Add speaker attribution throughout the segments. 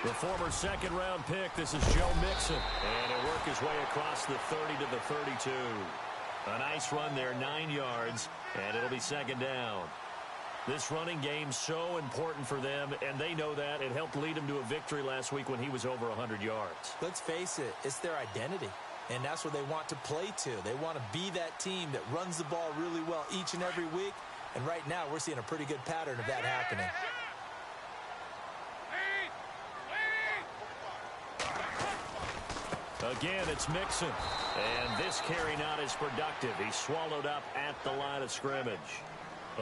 Speaker 1: The former second-round pick, this is Joe Mixon. And he'll work his way across the 30 to the 32. A nice run there, 9 yards, and it'll be second down. This running game's so important for them, and they know that. It helped lead them to a victory last week when he was over 100 yards.
Speaker 2: Let's face it, it's their identity, and that's what they want to play to. They want to be that team that runs the ball really well each and every week, and right now we're seeing a pretty good pattern of that happening.
Speaker 1: Again, it's Mixon. And this carry not as productive. He's swallowed up at the line of scrimmage.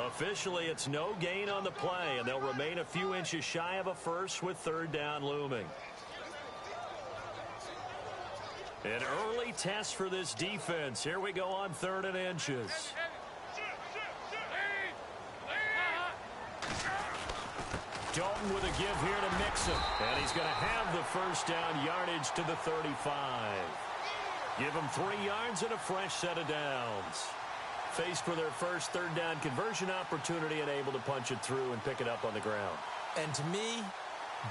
Speaker 1: Officially, it's no gain on the play, and they'll remain a few inches shy of a first with third down looming. An early test for this defense. Here we go on 3rd and inches. Dalton with a give here to Mixon. And he's going to have the first down yardage to the 35. Give them 3 yards and a fresh set of downs. Faced for their first third down conversion opportunity and able to punch it through and pick it up on the ground.
Speaker 2: And to me,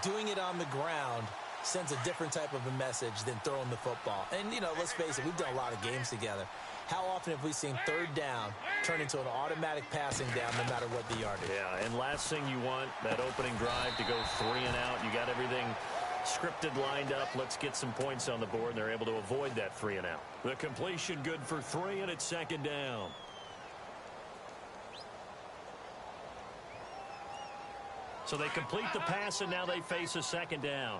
Speaker 2: doing it on the ground sends a different type of a message than throwing the football. And, you know, let's face it, we've done a lot of games together. How often have we seen third down turn into an automatic passing down no matter what the yardage?
Speaker 1: Yeah, and last thing you want, that opening drive to go 3 and out. You got everything scripted, lined up. Let's get some points on the board, and they're able to avoid that 3 and out. The completion good for 3, and it's second down. So they complete the pass, and now they face a second down.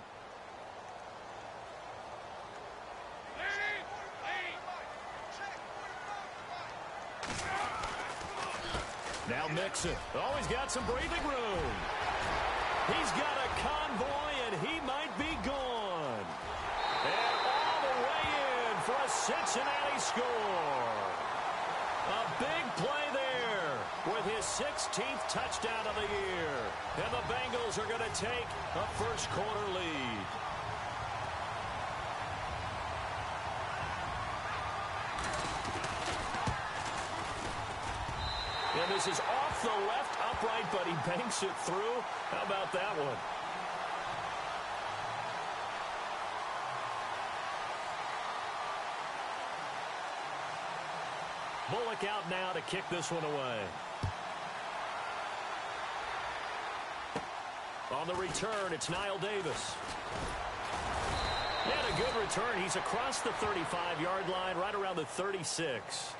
Speaker 1: Now Mixon. Oh, he's got some breathing room. He's got a convoy, and he might be gone. And all the way in for a Cincinnati score. A big play there with his 16th touchdown of the year. And the Bengals are going to take a first-quarter lead. And this is off the left upright, but he banks it through. How about that one? Bullock out now to kick this one away. On the return, it's Niall Davis. He had a good return. He's across the 35-yard line, right around the 36.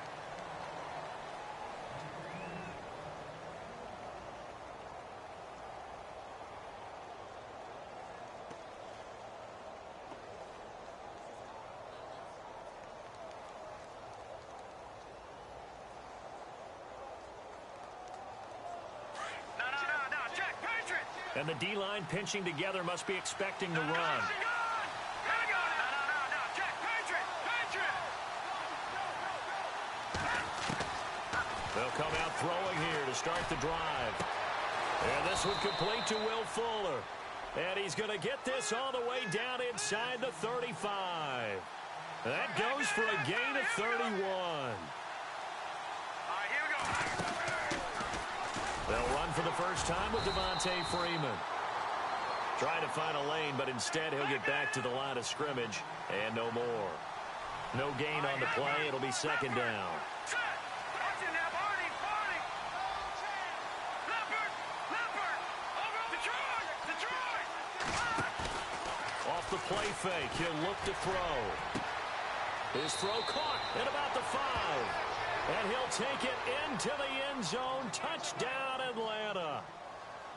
Speaker 1: And the D-line pinching together must be expecting to run. They'll come out throwing here to start the drive. And this one complete to Will Fuller. And he's going to get this all the way down inside the 35. That goes for a gain of 31. They'll run for the first time with Devontae Freeman. Trying to find a lane, but instead he'll get back to the line of scrimmage and no more. No gain on the play. It'll be second down. Off the play fake, he'll look to throw. His throw caught at about the 5. And he'll take it into the end zone. Touchdown, Atlanta.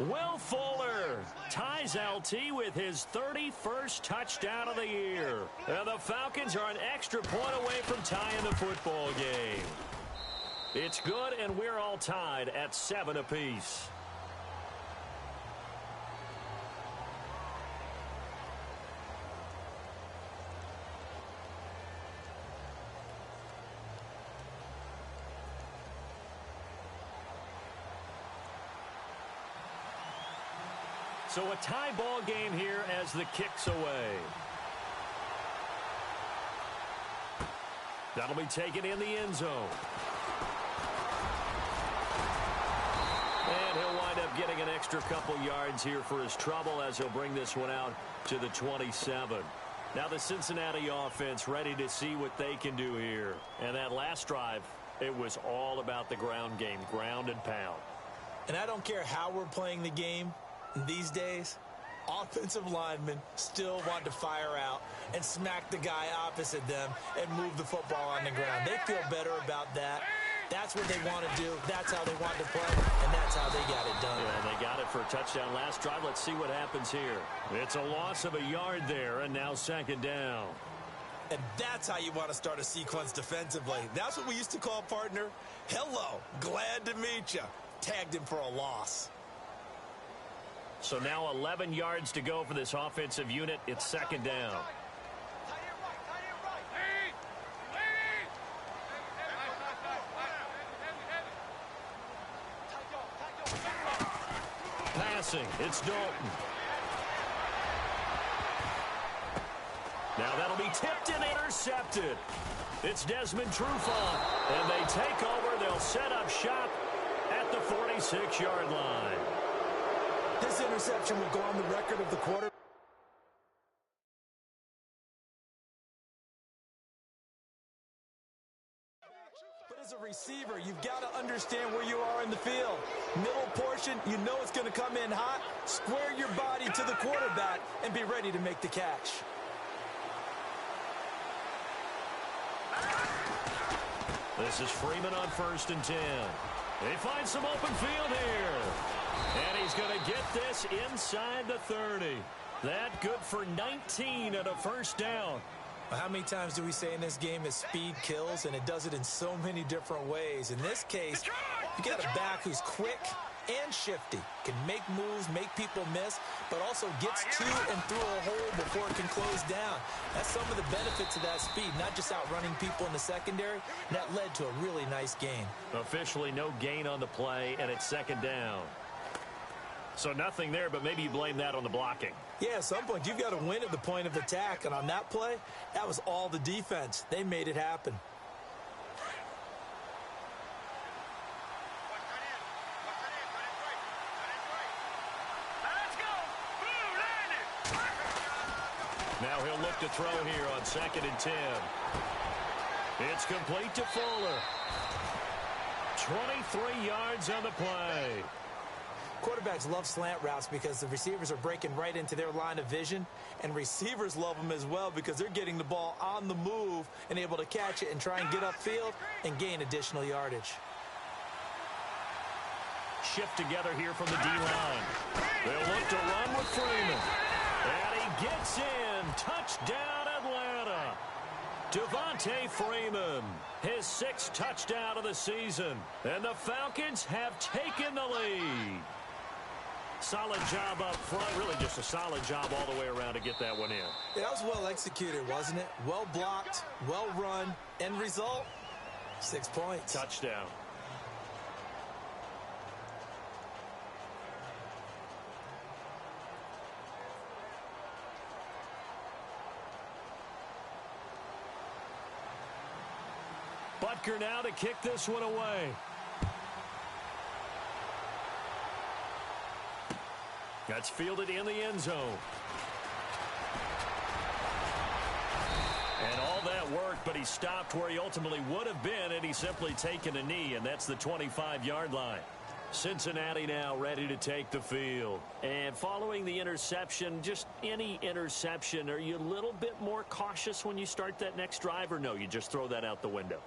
Speaker 1: Will Fuller ties LT with his 31st touchdown of the year. And the Falcons are an extra point away from tying the football game. It's good, and we're all tied at 7 apiece. So a tie ball game here as the kick's away. That'll be taken in the end zone. And he'll wind up getting an extra couple yards here for his trouble as he'll bring this one out to the 27. Now the Cincinnati offense ready to see what they can do here. And that last drive, it was all about the ground game, ground and pound.
Speaker 2: And I don't care how we're playing the game these days, offensive linemen still want to fire out and smack the guy opposite them and move the football on the ground. They feel better about that. That's what they want to do. That's how they want to play, and that's how they got it done.
Speaker 1: Yeah, they got it for a touchdown last drive. Let's see what happens here. It's a loss of a yard there, and now second down.
Speaker 2: And that's how you want to start a sequence defensively. That's what we used to call, partner, hello, glad to meet you. Tagged him for a loss.
Speaker 1: So now 11 yards to go for this offensive unit. It's second down. Passing, it's Dalton. Now that'll be tipped and intercepted. It's Desmond Trufant, and they take over. They'll set up shop at the 46-yard line.
Speaker 2: This interception will go on the record of the quarter. But as a receiver, you've got to understand where you are in the field. Middle portion, you know it's going to come in hot. Square your body to the quarterback and be ready to make the catch.
Speaker 1: This is Freeman on 1st and 10. They find some open field here. And he's going to get this inside the 30. That good for 19 and a first down.
Speaker 2: How many times do we say in this game that speed kills, and it does it in so many different ways? In this case, you got a back who's quick and shifty, can make moves, make people miss, but also gets to and through a hole before it can close down. That's some of the benefits of that speed, not just outrunning people in the secondary. And that led to a really nice gain.
Speaker 1: Officially no gain on the play, and it's second down. So nothing there, but maybe you blame that on the blocking.
Speaker 2: Yeah, at some point, you've got to win at the point of attack. And on that play, that was all the defense. They made it happen.
Speaker 1: Now he'll look to throw here on 2nd and 10. It's complete to Fuller. 23 yards on the play.
Speaker 2: Quarterbacks love slant routes because the receivers are breaking right into their line of vision, and receivers love them as well because they're getting the ball on the move and able to catch it and try and get upfield and gain additional yardage.
Speaker 1: Shift together here from the D-line. They'll look to run with Freeman. And he gets in. Touchdown, Atlanta. Devontae Freeman, his 6th touchdown of the season. And the Falcons have taken the lead. Solid job up front. Really just a solid job all the way around to get that one in.
Speaker 2: Yeah, that was well executed, wasn't it? Well blocked, well run. End result, 6 points.
Speaker 1: Touchdown. Butker now to kick this one away. That's fielded in the end zone. And all that work, but he stopped where he ultimately would have been, and he's simply taken a knee, and that's the 25-yard line. Cincinnati now ready to take the field. And following the interception, just any interception, are you a little bit more cautious when you start that next drive, or no, you just throw that out the window?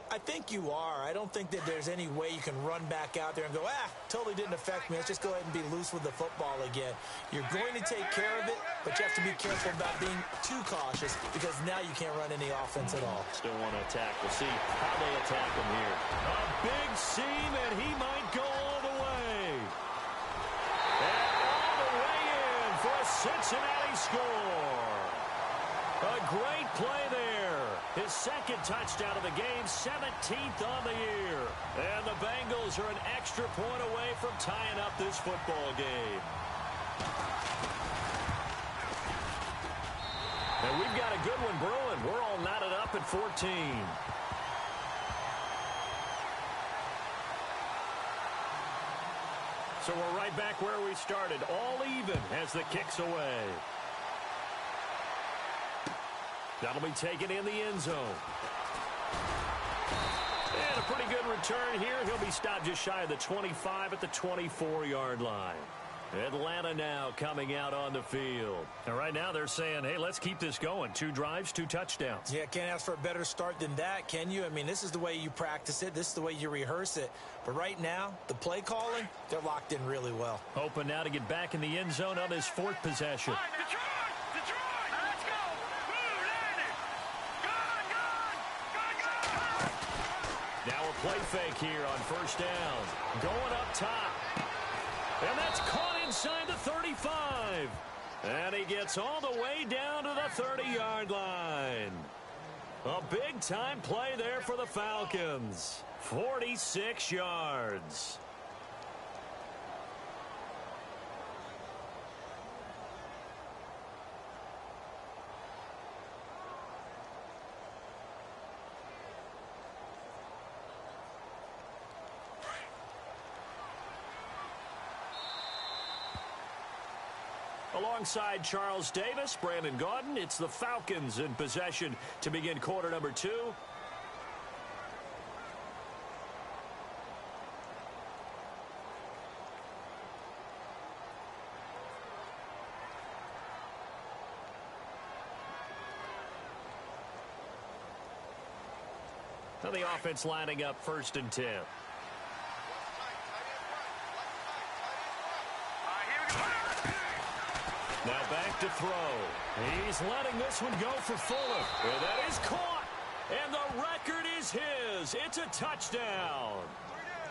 Speaker 2: I think you are. I don't think that there's any way you can run back out there and go, totally didn't affect me. Let's just go ahead and be loose with the football again. You're going to take care of it, but you have to be careful about being too cautious because now you can't run any offense at all.
Speaker 1: Still want to attack. We'll see how they attack him here. A big seam, and he might go all the way. And all the way in for a Cincinnati score. A great play there. His 2nd touchdown of the game, 17th on the year. And the Bengals are an extra point away from tying up this football game. And we've got a good one brewing. We're all knotted up at 14. So we're right back where we started, all even as the kick's away. That'll be taken in the end zone. And a pretty good return here. He'll be stopped just shy of the 25 at the 24-yard line. Atlanta now coming out on the field. And right now they're saying, hey, let's keep this going. 2 drives, 2 touchdowns.
Speaker 2: Yeah, can't ask for a better start than that, can you? I mean, this is the way you practice it. This is the way you rehearse it. But right now, the play calling, they're locked in really well.
Speaker 1: Hoping now to get back in the end zone on his 4th possession. Now a play fake here on first down. Going up top. And that's caught inside the 35. And he gets all the way down to the 30-yard line. A big-time play there for the Falcons. 46 yards. Alongside Charles Davis, Brandon Gaudin, it's the Falcons in possession to begin quarter number 2. Now the offense lining up 1st and 10. Now back to throw. He's letting this one go for Fuller. And that is caught. And the record is his. It's a touchdown.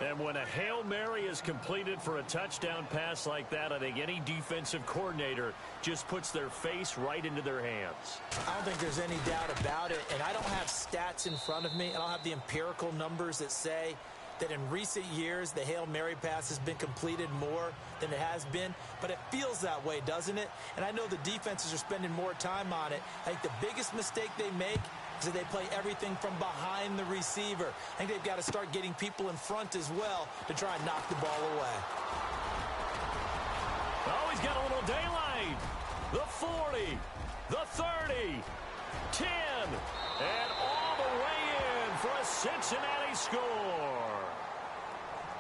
Speaker 1: And when a Hail Mary is completed for a touchdown pass like that, I think any defensive coordinator just puts their face right into their hands.
Speaker 2: I don't think there's any doubt about it. And I don't have stats in front of me. I don't have the empirical numbers that say that in recent years the Hail Mary pass has been completed more than it has been, but it feels that way, doesn't it? And I know the defenses are spending more time on it. I think the biggest mistake they make is that they play everything from behind the receiver. I think they've got to start getting people in front as well to try and knock the ball away.
Speaker 1: Oh, he's got a little daylight. The 40, the 30, 10, and all the way in for a Cincinnati score.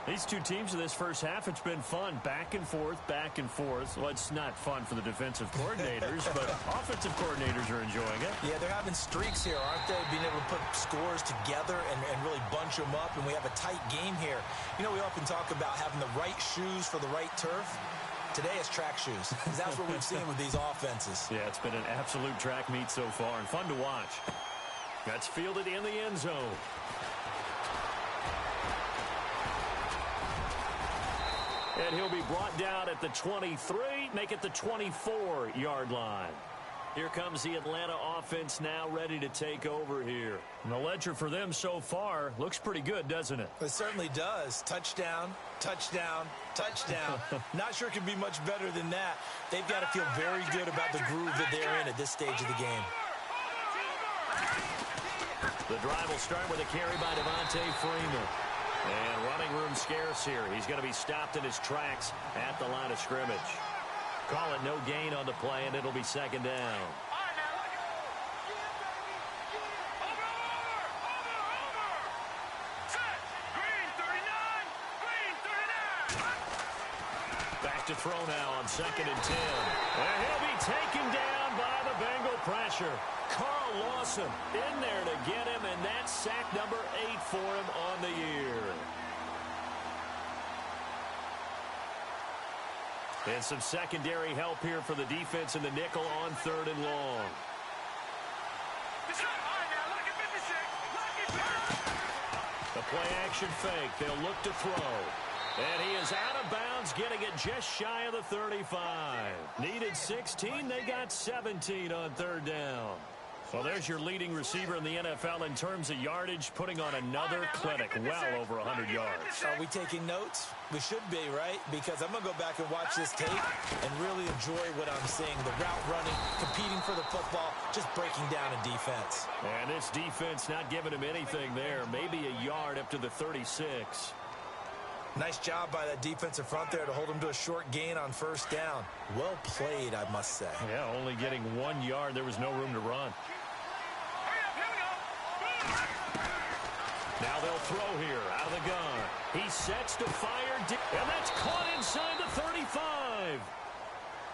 Speaker 1: These two teams in this first half, it's been fun. Back and forth, back and forth. Well, it's not fun for the defensive coordinators, but offensive coordinators are enjoying it.
Speaker 2: Yeah, they're having streaks here, aren't they? Being able to put scores together and really bunch them up, and we have a tight game here. You know, we often talk about having the right shoes for the right turf. Today it's track shoes. That's what we've seen with these offenses.
Speaker 1: Yeah, it's been an absolute track meet so far, and fun to watch. That's fielded in the end zone. And he'll be brought down at the 23, make it the 24-yard line. Here comes the Atlanta offense now ready to take over here. And the ledger for them so far looks pretty good, doesn't it?
Speaker 2: It certainly does. Touchdown, touchdown, touchdown. Not sure it can be much better than that. They've got to feel very good about the groove that they're in at this stage of the game.
Speaker 1: The drive will start with a carry by Devontae Freeman. And running room scarce here. He's going to be stopped in his tracks at the line of scrimmage. Call it no gain on the play, and it'll be second down. Back to throw now on 2nd and 10. And he'll be taken down by the Bengal pressure. Carl Lawson in there to get him, and that's sack number 8 for him on the year. And some secondary help here for the defense in the nickel on 3rd and long. The play action fake. They'll look to throw. And he is out of bounds, getting it just shy of the 35. Needed 16. They got 17 on 3rd down. Well, there's your leading receiver in the NFL in terms of yardage, putting on another clinic, well over 100 yards.
Speaker 2: Are we taking notes? We should be, right? Because I'm going to go back and watch this tape and really enjoy what I'm seeing. The route running, competing for the football, just breaking down a defense.
Speaker 1: And this defense not giving him anything there. Maybe a yard up to the 36.
Speaker 2: Nice job by that defensive front there to hold him to a short gain on first down. Well played, I must say.
Speaker 1: Yeah, only getting 1 yard. There was no room to run. Now they'll throw here out of the gun. He sets to fire, and that's caught inside the 35.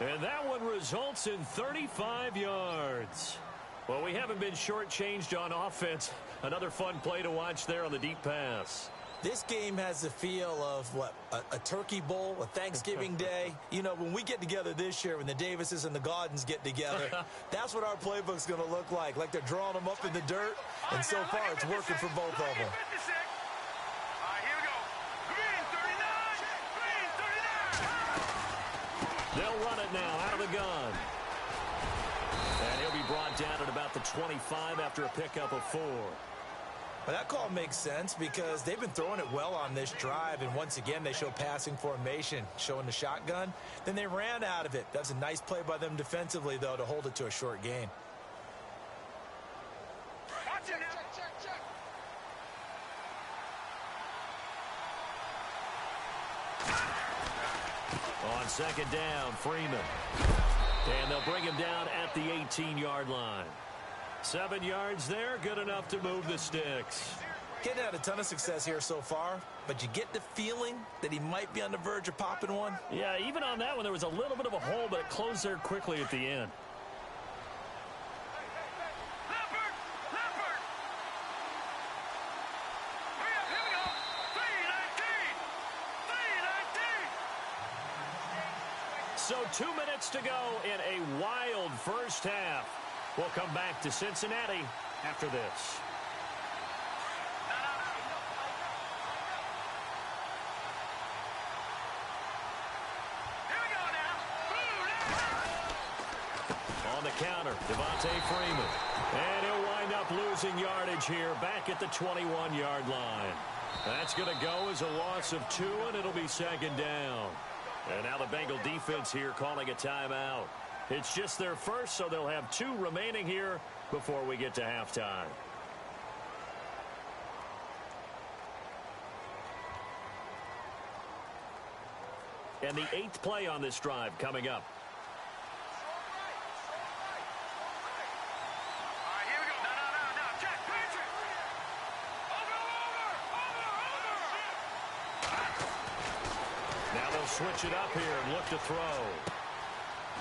Speaker 1: And that one results in 35 yards. Well, we haven't been shortchanged on offense. Another fun play to watch there on the deep pass.
Speaker 2: This game has the feel of, what, a turkey bowl, a Thanksgiving day. You know, when we get together this year, when the Davises and the Gaudens get together, that's what our playbook's going to look like they're drawing them up in the dirt. And so far, it's working for both of them.
Speaker 1: They'll run it now out of the gun. And he'll be brought down at about the 25 after a pickup of 4.
Speaker 2: Well, that call makes sense because they've been throwing it well on this drive, and once again, they show passing formation, showing the shotgun. Then they ran out of it. That's a nice play by them defensively, though, to hold it to a short gain.
Speaker 1: On second down, Freeman. And they'll bring him down at the 18-yard line. 7 yards there, good enough to move the sticks.
Speaker 2: Getting had a ton of success here so far, but you get the feeling that he might be on the verge of popping one.
Speaker 1: Yeah, even on that one, there was a little bit of a hole, but it closed there quickly at the end. So 2 minutes to go in a wild first half. We'll come back to Cincinnati after this. On the counter, Devontae Freeman. And he'll wind up losing yardage here back at the 21-yard line. That's going to go as a loss of 2, and it'll be second down. And now the Bengal defense here calling a timeout. It's just their first, so they'll have 2 remaining here before we get to halftime. And the 8th play on this drive coming up. Now they'll switch it up here and look to throw.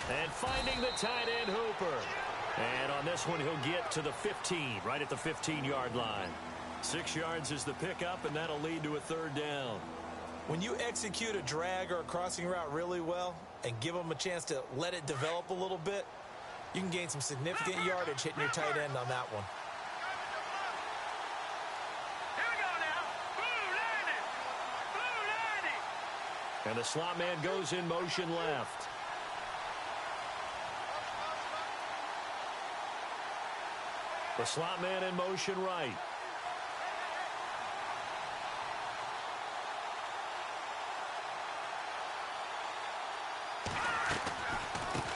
Speaker 1: And finding the tight end, Hooper. And on this one, he'll get to the 15, right at the 15-yard line. 6 yards is the pickup, and that'll lead to a third down.
Speaker 2: When you execute a drag or a crossing route really well and give them a chance to let it develop a little bit, you can gain some significant yardage hitting your tight end on that one.
Speaker 1: And the slot man goes in motion left. The slot man in motion right.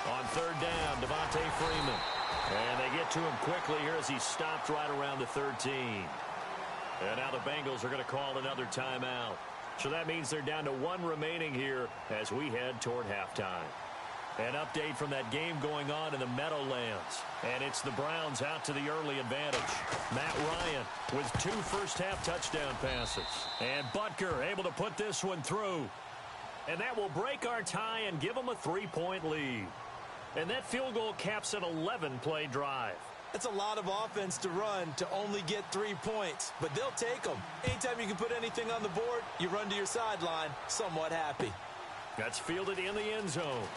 Speaker 1: On third down, Devontae Freeman. And they get to him quickly here as he stopped right around the 13. And now the Bengals are going to call another timeout. So that means they're down to 1 remaining here as we head toward halftime. An update from that game going on in the Meadowlands. And it's the Browns out to the early advantage. Matt Ryan with 2 first-half touchdown passes. And Butker able to put this one through. And that will break our tie and give them a 3-point lead. And that field goal caps an 11-play drive.
Speaker 2: That's a lot of offense to run to only get 3 points, but they'll take them. Anytime you can put anything on the board, you run to your sideline somewhat happy.
Speaker 1: That's fielded in the end zone.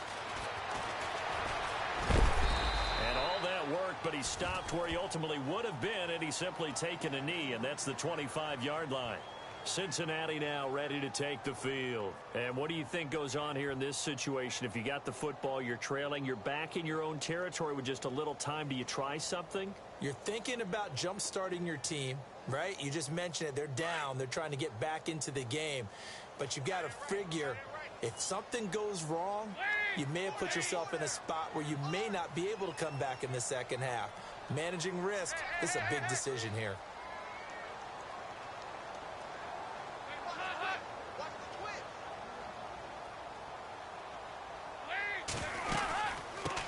Speaker 1: And all that worked, but he stopped where he ultimately would have been, and he's simply taken a knee, and that's the 25-yard line. Cincinnati now ready to take the field. And what do you think goes on here in this situation? If you got the football, you're trailing, you're back in your own territory with just a little time. Do you try something?
Speaker 2: You're thinking about jump-starting your team, right? You just mentioned it. They're down. They're trying to get back into the game. But you've got to figure if something goes wrong, you may have put yourself in a spot where you may not be able to come back in the second half. Managing risk is a big decision here.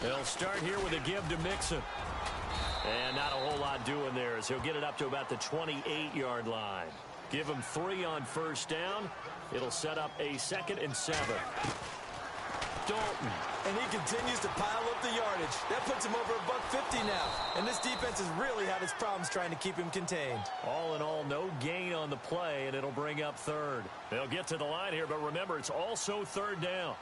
Speaker 1: They'll start here with a give to Mixon. And not a whole lot doing there as he'll get it up to about the 28-yard line. Give him 3 on first down. It'll set up a 2nd and 7. Dalton.
Speaker 2: And he continues to pile up the yardage. That puts him over $150 now. And this defense has really had its problems trying to keep him contained.
Speaker 1: All in all, no gain on the play, and it'll bring up 3rd. They'll get to the line here, but remember, it's also 3rd down.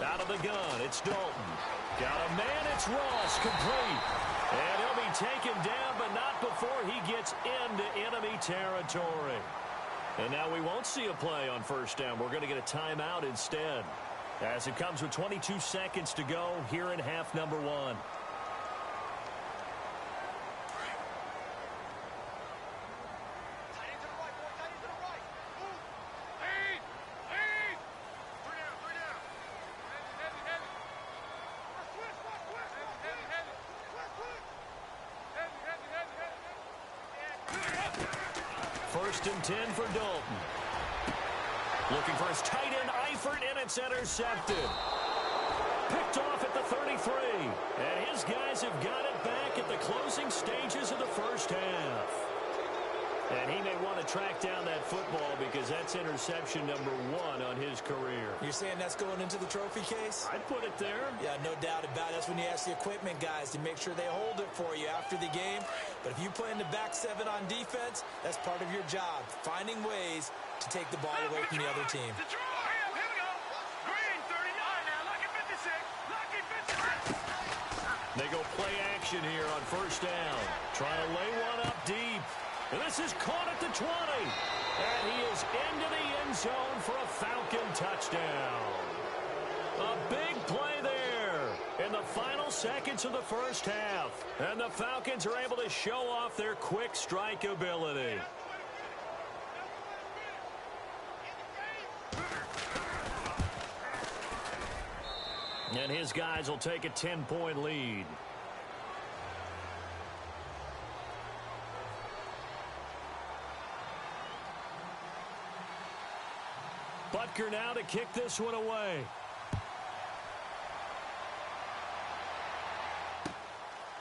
Speaker 1: Out of the gun, it's Dalton. Got a man, it's Ross, complete. And he'll be taken down, but not before he gets into enemy territory. And now we won't see a play on first down. We're going to get a timeout instead, as it comes with 22 seconds to go here in half number 1. First and 10 for Dalton. Looking for his tight end, Eifert, and it's intercepted. Picked off at the 33. And his guys have got it back at the closing stages of the first half. And he may want to track down that football because that's interception number 1 on his career.
Speaker 2: You're saying that's going into the trophy case?
Speaker 1: I'd put it there.
Speaker 2: Yeah, no doubt about it. That's when you ask the equipment guys to make sure they hold it for you after the game. But if you play in the back 7 on defense, that's part of your job, finding ways to take the ball away from the other team.
Speaker 1: They go play action here on first down. Trying to lay one up deep. And this is caught at the 20. And he is into the end zone for a Falcon touchdown. A big play there in the final seconds of the first half. And the Falcons are able to show off their quick strike ability. And his guys will take a 10-point lead. Butker now to kick this one away.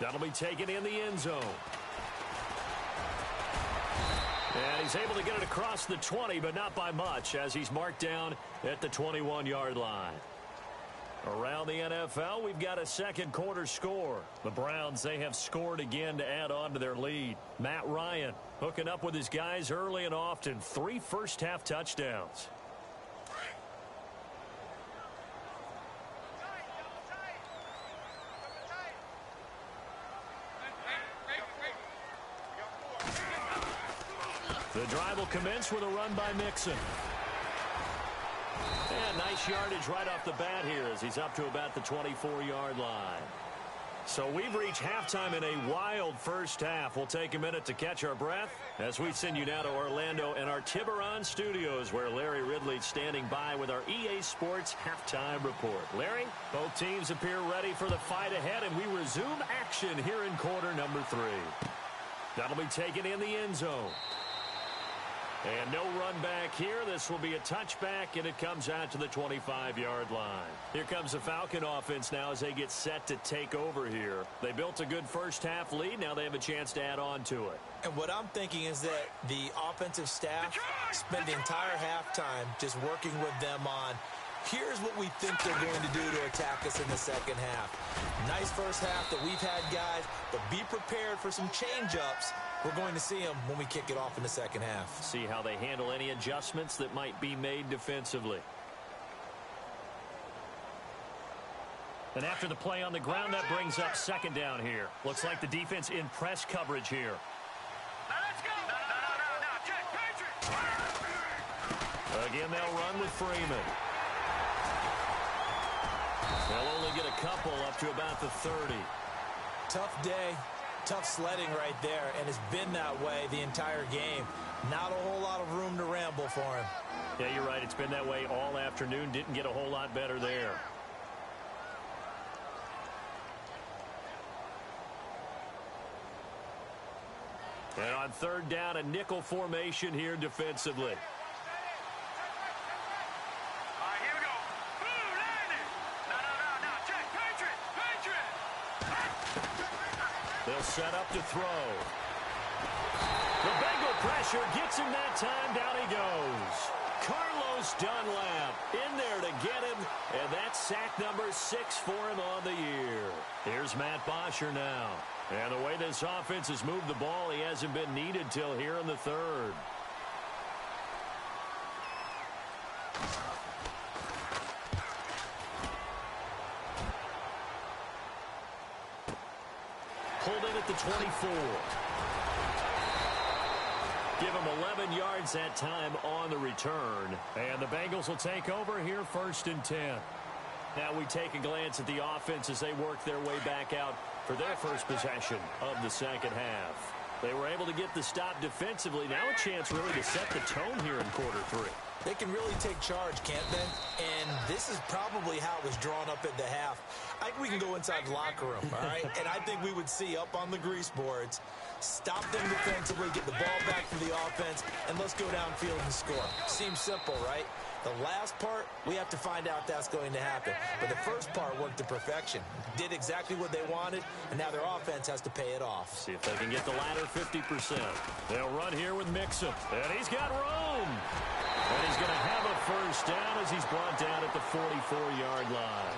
Speaker 1: That'll be taken in the end zone. And he's able to get it across the 20, but not by much, as he's marked down at the 21-yard line. Around the NFL, we've got a second quarter score. The Browns, they have scored again to add on to their lead. Matt Ryan hooking up with his guys early and often. 3 first-half touchdowns. The drive will commence with a run by Mixon. And nice yardage right off the bat here as he's up to about the 24-yard line. So we've reached halftime in a wild first half. We'll take a minute to catch our breath as we send you now to Orlando and our Tiburon studios, where Larry Ridley's standing by with our EA Sports halftime report. Larry, both teams appear ready for the fight ahead, and we resume action here in quarter number 3. That'll be taken in the end zone. And no run back here. This will be a touchback, and it comes out to the 25-yard line. Here comes the Falcon offense now as they get set to take over here. They built a good first-half lead. Now they have a chance to add on to it.
Speaker 2: And what I'm thinking is that the offensive staff spent the entire halftime just working with them on, here's what we think they're going to do to attack us in the second half. Nice first half that we've had, guys, but be prepared for some change-ups. We're going to see them when we kick it off in the second half.
Speaker 1: See how they handle any adjustments that might be made defensively. And after the play on the ground, that brings up second down here. Looks like the defense in press coverage here.
Speaker 3: Let's go.
Speaker 1: Again, they'll run with Freeman. They'll only get a couple up to about the 30.
Speaker 2: Tough day. Tough sledding right there, and it's been that way the entire game. Not a whole lot of room to ramble for him.
Speaker 1: Yeah, you're right. It's been that way all afternoon. Didn't get a whole lot better there. And on third down, a nickel formation here defensively. set up to throw. The Bengal pressure gets him that time. Down he goes. Carlos Dunlap in there to get him, and that's sack number 6 for him on the year. Here's Matt Bosher now. And the way this offense has moved the ball, he hasn't been needed till here in the third. Pulled in at the 24. Give him 11 yards that time on the return. And the Bengals will take over here, 1st and 10. Now we take a glance at the offense as they work their way back out for their first possession of the second half. They were able to get the stop defensively. Now a chance really to set the tone here in quarter 3.
Speaker 2: They can really take charge, can't they? And this is probably how it was drawn up at the half. I think we can go inside the locker room, all right? And I think we would see up on the grease boards, stop them defensively, get the ball back to the offense, and let's go downfield and score. Seems simple, right? The last part, we have to find out that's going to happen. But the first part worked to perfection. Did exactly what they wanted, and now their offense has to pay it off.
Speaker 1: See if they can get the latter 50%. They'll run here with Mixon, and he's got room. And he's going to have a first down as he's brought down at the 44-yard line.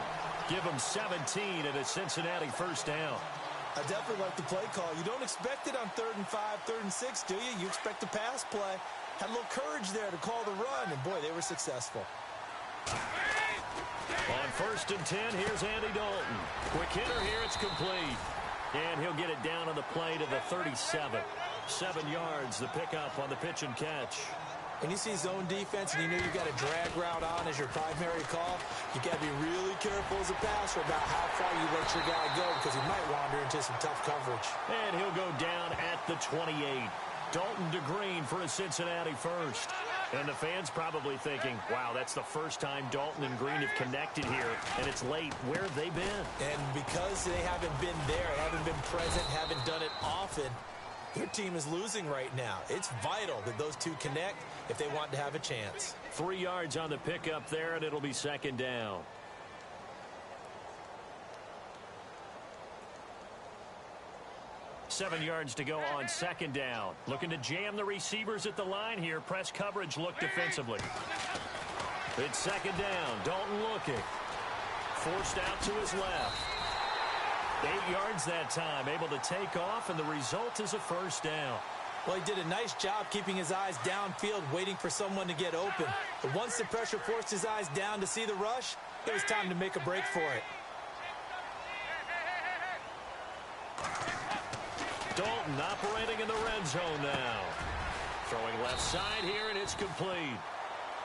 Speaker 1: Give him 17 at a Cincinnati first down.
Speaker 2: I definitely like the play call. You don't expect it on 3rd and 5, 3rd and 6, do you? You expect a pass play. Had a little courage there to call the run, and boy, they were successful.
Speaker 1: On 1st and 10, here's Andy Dalton. Quick hitter here, it's complete. And he'll get it down on the play to the 37. 7 yards, the pickup on the pitch and catch.
Speaker 2: When you see zone defense and you know you've got a drag route on as your primary call, you got to be really careful as a passer about how far you let your guy go because he might wander into some tough coverage.
Speaker 1: And he'll go down at the 28. Dalton to Green for a Cincinnati first. And the fans probably thinking, wow, that's the first time Dalton and Green have connected here, and it's late. Where have they been?
Speaker 2: And because they haven't been there, haven't been present, haven't done it often, their team is losing right now. It's vital that those two connect if they want to have a chance.
Speaker 1: 3 yards on the pickup there, and it'll be 2nd down. Seven yards to go on 2nd down. Looking to jam the receivers at the line here. Press coverage look defensively. It's 2nd down. Dalton looking. Forced out to his left. 8 yards that time. Able to take off, and the result is a first down.
Speaker 2: Well, he did a nice job keeping his eyes downfield, waiting for someone to get open. But once the pressure forced his eyes down to see the rush, it was time to make a break for it.
Speaker 1: Dalton operating in the red zone now. Throwing left side here, and it's complete.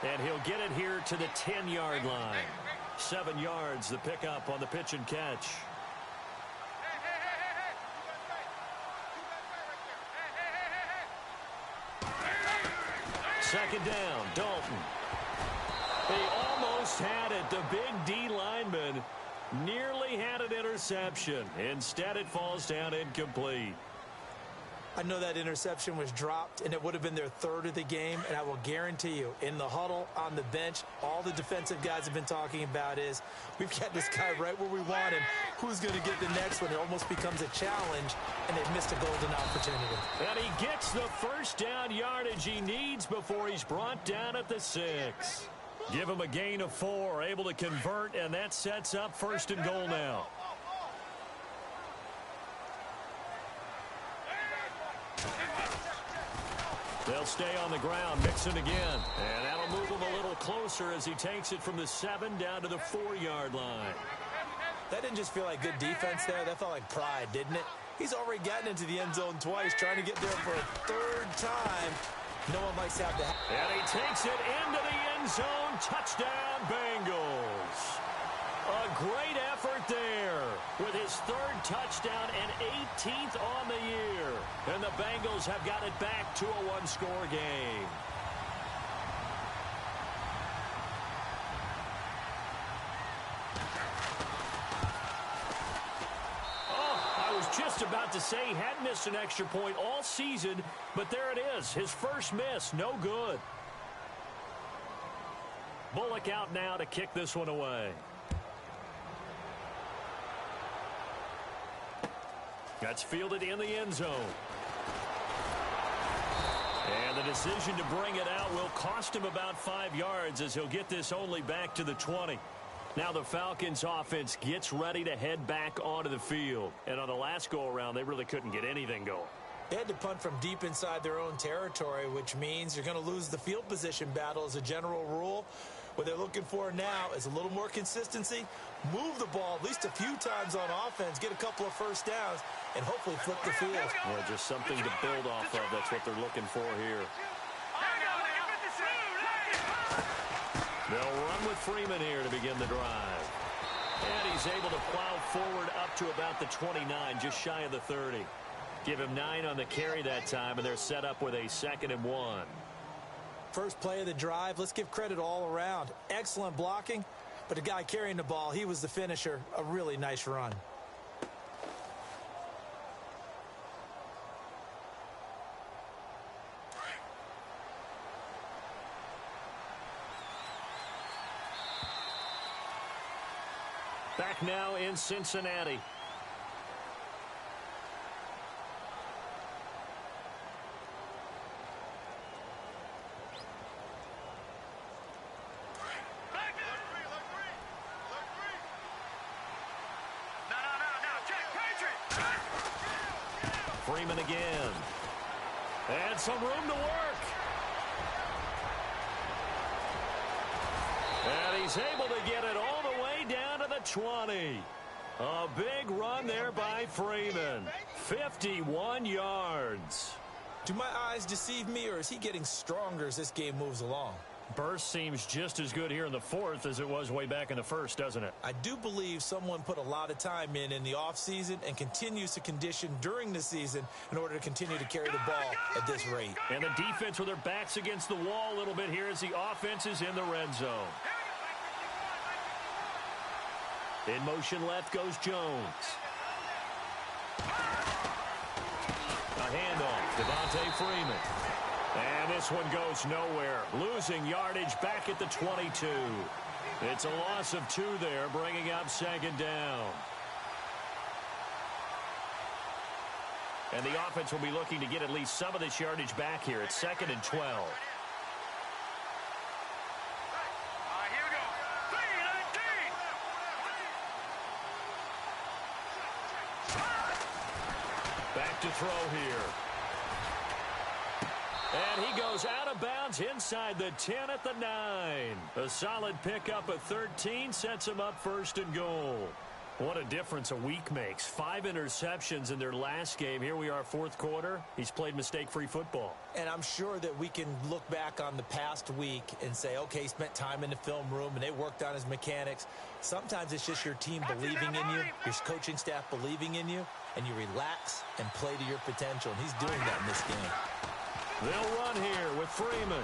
Speaker 1: And he'll get it here to the 10-yard line. 7 yards, the pickup on the pitch and catch. Second down, Dalton. They almost had it. The big D lineman nearly had an interception. Instead, it falls down incomplete.
Speaker 2: I know that interception was dropped, and it would have been their 3rd of the game, and I will guarantee you, in the huddle, on the bench, all the defensive guys have been talking about is, we've got this guy right where we want him. Who's going to get the next one? It almost becomes a challenge, and they've missed a golden opportunity.
Speaker 1: And he gets the first down yardage he needs before he's brought down at the 6. Give him a gain of 4, able to convert, and that sets up 1st and goal now. They'll stay on the ground. Mixon again. And that'll move him a little closer as he takes it from the 7 down to the 4-yard line.
Speaker 2: That didn't just feel like good defense there. That felt like pride, didn't it? He's already gotten into the end zone twice, trying to get there for a 3rd time. No one likes to have that.
Speaker 1: And he takes it into the end zone. Touchdown, Bengals. A great effort there with his 3rd touchdown and 18th on the year. And the Bengals have got it back to a 1-score game. Oh, I was just about to say he hadn't missed an extra point all season, but there it is. His first miss, no good. Bullock out now to kick this one away. That's fielded in the end zone. And the decision to bring it out will cost him about 5 yards as he'll get this only back to the 20. Now the Falcons offense gets ready to head back onto the field. And on the last go-around, they really couldn't get anything going.
Speaker 2: They had to punt from deep inside their own territory, which means you're going to lose the field position battle as a general rule. What they're looking for now is a little more consistency, move the ball at least a few times on offense, get a couple of first downs, and hopefully flip the field.
Speaker 1: Well, just something to build off of. That's what they're looking for here. They'll run with Freeman here to begin the drive. And he's able to plow forward up to about the 29, just shy of the 30. Give him 9 on the carry that time, and they're set up with a 2nd and 1.
Speaker 2: First play of the drive, let's give credit all around. Excellent blocking, but the guy carrying the ball, he was the finisher. A really nice run.
Speaker 1: Back now in Cincinnati. Freeman again. And some room to work. And he's able to get it all the way down to the 20. A big run there by Freeman. 51 yards.
Speaker 2: Do my eyes deceive me, or is he getting stronger as this game moves along?
Speaker 1: Burst seems just as good here in the 4th as it was way back in the 1st, doesn't it?
Speaker 2: I do believe someone put a lot of time in the offseason and continues to condition during the season in order to continue to carry the ball at this rate.
Speaker 1: And the defense with their backs against the wall a little bit here as the offense is in the red zone. In motion left goes Jones. A handoff, Devontae Freeman. And this one goes nowhere. Losing yardage back at the 22. It's a loss of 2 there, bringing up 2nd down. And the offense will be looking to get at least some of this yardage back here. It's 2nd and 12.
Speaker 3: Here we go. 3-19.
Speaker 1: Back to throw here. And he goes out of bounds inside the 10 at the 9. A solid pickup of 13 sets him up 1st and goal. What a difference a week makes. 5 interceptions in their last game. Here we are, 4th quarter. He's played mistake-free football.
Speaker 2: And I'm sure that we can look back on the past week and say, okay, he spent time in the film room and they worked on his mechanics. Sometimes it's just your team believing in you, your coaching staff believing in you, and you relax and play to your potential. And he's doing that in this game.
Speaker 1: They'll run here with Freeman.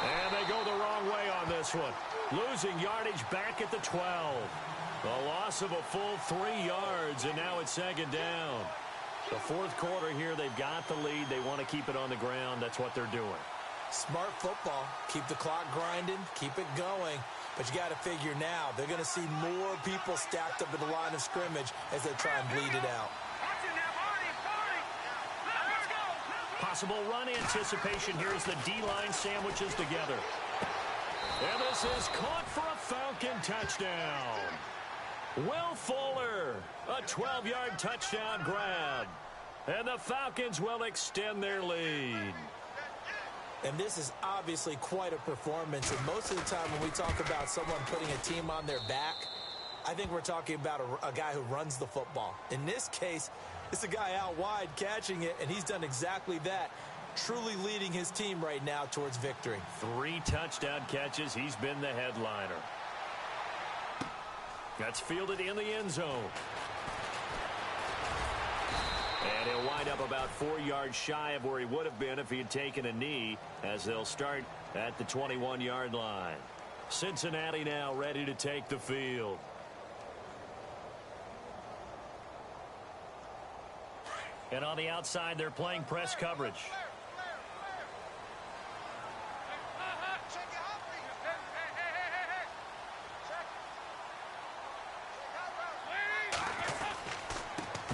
Speaker 1: And they go the wrong way on this one. Losing yardage back at the 12. A loss of a full 3 yards, and now it's 2nd down. The 4th quarter here, they've got the lead. They want to keep it on the ground. That's what they're doing.
Speaker 2: Smart football. Keep the clock grinding. Keep it going. But you got to figure now, they're going to see more people stacked up at the line of scrimmage as they try and bleed it out.
Speaker 1: Possible run anticipation here as the D-line sandwiches together. And this is caught for a Falcon touchdown. Will Fuller, a 12-yard touchdown grab. And the Falcons will extend their lead.
Speaker 2: And this is obviously quite a performance. And most of the time when we talk about someone putting a team on their back, I think we're talking about a guy who runs the football. In this case, it's a guy out wide catching it, and he's done exactly that, truly leading his team right now towards victory. 3
Speaker 1: touchdown catches. He's been the headliner. That's fielded in the end zone. And he'll wind up about 4 yards shy of where he would have been if he had taken a knee, as they'll start at the 21-yard line. Cincinnati now ready to take the field. And on the outside, they're playing press coverage.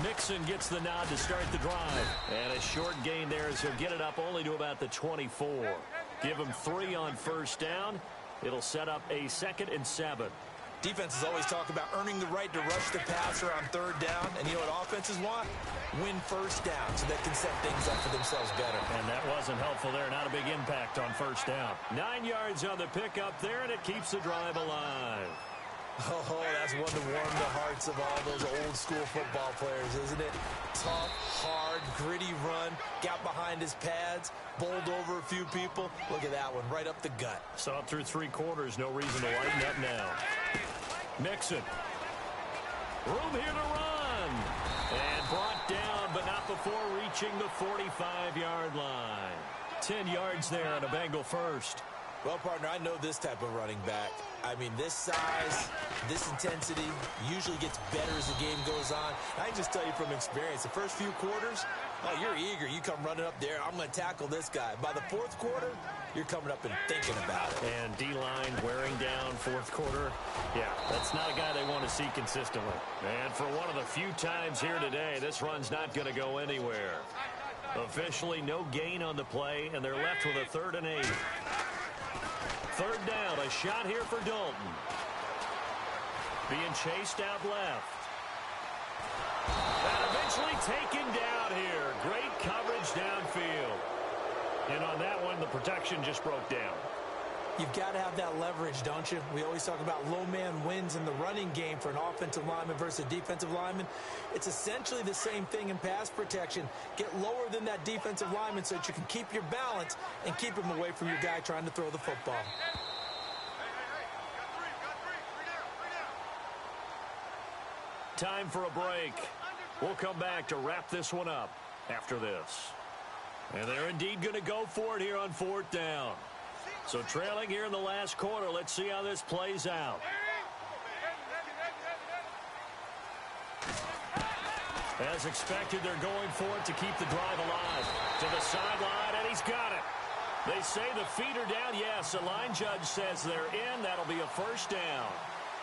Speaker 1: Mixon gets the nod to start the drive. And a short gain there as he'll get it up only to about the 24. Give him 3 on first down. It'll set up a 2nd and 7.
Speaker 2: Defenses always talk about earning the right to rush the passer on 3rd down. And you know what offenses want? Win first down so they can set things up for themselves better.
Speaker 1: And that wasn't helpful there. Not a big impact on first down. 9 yards on the pickup there, and it keeps the drive alive.
Speaker 2: Oh, that's one to warm the hearts of all those old school football players, isn't it? Tough, hard, gritty run, got behind his pads, bowled over a few people. Look at that one, right up the gut.
Speaker 1: So up through 3 quarters, no reason to lighten up now. Mixon. Room here to run. And brought down, but not before reaching the 45-yard line. 10 yards there on a Bengal first.
Speaker 2: Well, partner, I know this type of running back. I mean, this size, this intensity usually gets better as the game goes on. I can just tell you from experience, the first few quarters, oh, you're eager. You come running up there, I'm going to tackle this guy. By the 4th quarter, you're coming up and thinking about it.
Speaker 1: And D-line wearing down 4th quarter. Yeah, that's not a guy they want to see consistently. And for one of the few times here today, this run's not going to go anywhere. Officially no gain on the play, and they're left with a 3rd and 8. 3rd down, a shot here for Dalton. Being chased out left. And eventually taken down here. Great coverage downfield. And on that one, the protection just broke down.
Speaker 2: You've got to have that leverage, don't you? We always talk about low man wins in the running game for an offensive lineman versus a defensive lineman. It's essentially the same thing in pass protection. Get lower than that defensive lineman so that you can keep your balance and keep him away from your guy trying to throw the football.
Speaker 1: Time for a break. We'll come back to wrap this one up after this. And they're indeed going to go for it here on 4th down. So trailing here in the last quarter, let's see how this plays out. As expected, they're going for it to keep the drive alive. To the sideline, and he's got it. They say the feet are down. Yes, the line judge says they're in. That'll be a first down.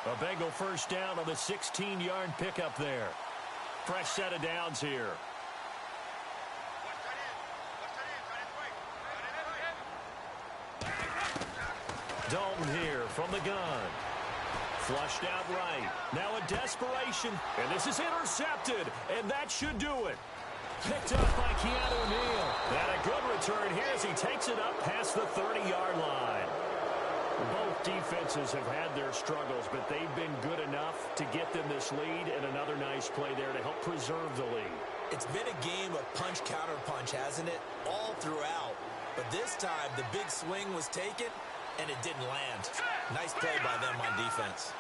Speaker 1: A Bengal first down on the 16-yard pickup there. Fresh set of downs here. Dalton here from the gun. Flushed out right. Now a desperation. And this is intercepted. And that should do it. Picked up by Keanu Neal. And a good return here as he takes it up past the 30-yard line. Both defenses have had their struggles, but they've been good enough to get them this lead, and another nice play there to help preserve the lead.
Speaker 2: It's been a game of punch-counter-punch, hasn't it? All throughout. But this time, the big swing was taken, and it didn't land. Nice play by them on defense.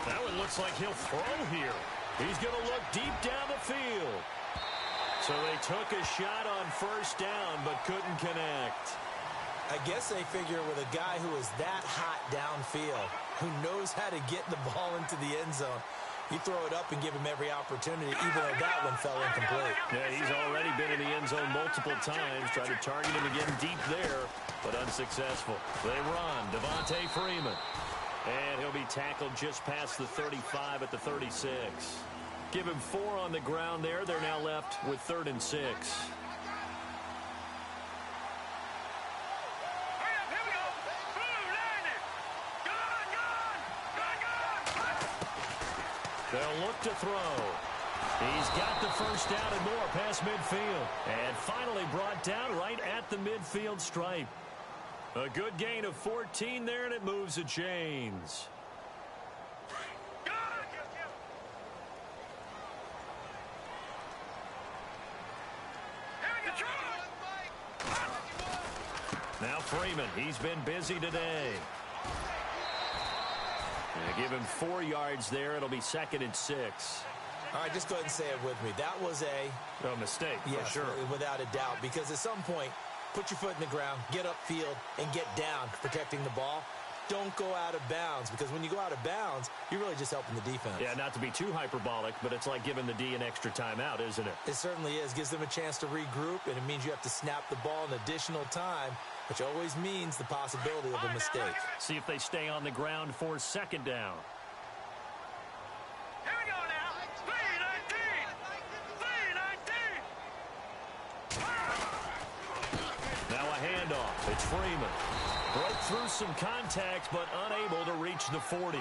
Speaker 1: That one looks like he'll throw here. He's going to look deep down the field. So they took a shot on first down, but couldn't connect.
Speaker 2: I guess they figure with a guy who is that hot downfield, who knows how to get the ball into the end zone, you throw it up and give him every opportunity, even though that one fell incomplete.
Speaker 1: Yeah, he's already been in the end zone multiple times, tried to target him again deep there, but unsuccessful. They run, Devontae Freeman. And he'll be tackled just past the 35 at the 36. Give him 4 on the ground there. They're now left with 3rd and 6. They'll look to throw. He's got the first down and more past midfield. And finally brought down right at the midfield stripe. A good gain of 14 there, and it moves the chains. Now Freeman, he's been busy today. And give him 4 yards there. It'll be 2nd and 6.
Speaker 2: All right, just go ahead and say it with me. That was
Speaker 1: a mistake,
Speaker 2: yes,
Speaker 1: for sure.
Speaker 2: Without a doubt, because at some point, put your foot in the ground, get upfield, and get down, protecting the ball. Don't go out of bounds, because when you go out of bounds, you're really just helping the defense.
Speaker 1: Yeah, not to be too hyperbolic, but it's like giving the D an extra timeout, isn't it?
Speaker 2: It certainly is. Gives them a chance to regroup, and it means you have to snap the ball in additional time, which always means the possibility of a mistake.
Speaker 1: See if they stay on the ground for 2nd down. Freeman. Broke through some contacts, but unable to reach the 40.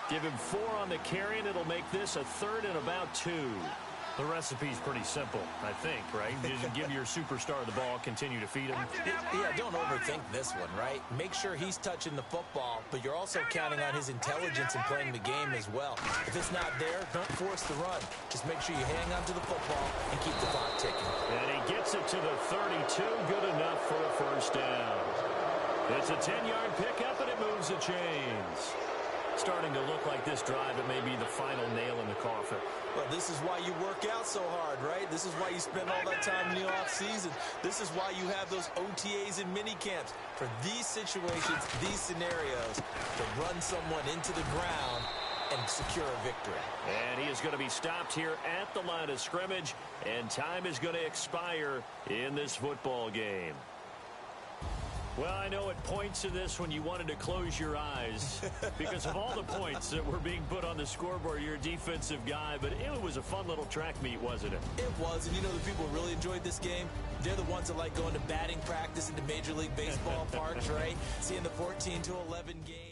Speaker 1: Give him 4 on the carry, and it'll make this a 3rd and about 2. The recipe's pretty simple, I think, right? You just give your superstar the ball, continue to feed him.
Speaker 2: Yeah, don't overthink this one, right? Make sure he's touching the football, but you're also counting on his intelligence in playing the game as well. If it's not there, don't force the run. Just make sure you hang on to the football and keep the clock ticking.
Speaker 1: And he gets it to the 32, good enough for a first down. It's a 10-yard pickup, and it moves the chains. Starting to look like this drive, it may be the final nail in the coffin.
Speaker 2: Well, this is why you work out so hard, right? This is why you spend all that time in the off-season. This is why you have those OTAs and mini-camps. For these situations, these scenarios, to run someone into the ground and secure a victory.
Speaker 1: And he is going to be stopped here at the line of scrimmage, and time is going to expire in this football game. Well, I know at points in this when you wanted to close your eyes because of all the points that were being put on the scoreboard. You're a defensive guy, but it was a fun little track meet, wasn't it?
Speaker 2: It was, and you know the people who really enjoyed this game? They're the ones that like going to batting practice into Major League Baseball parks, right? Seeing the 14-11 game.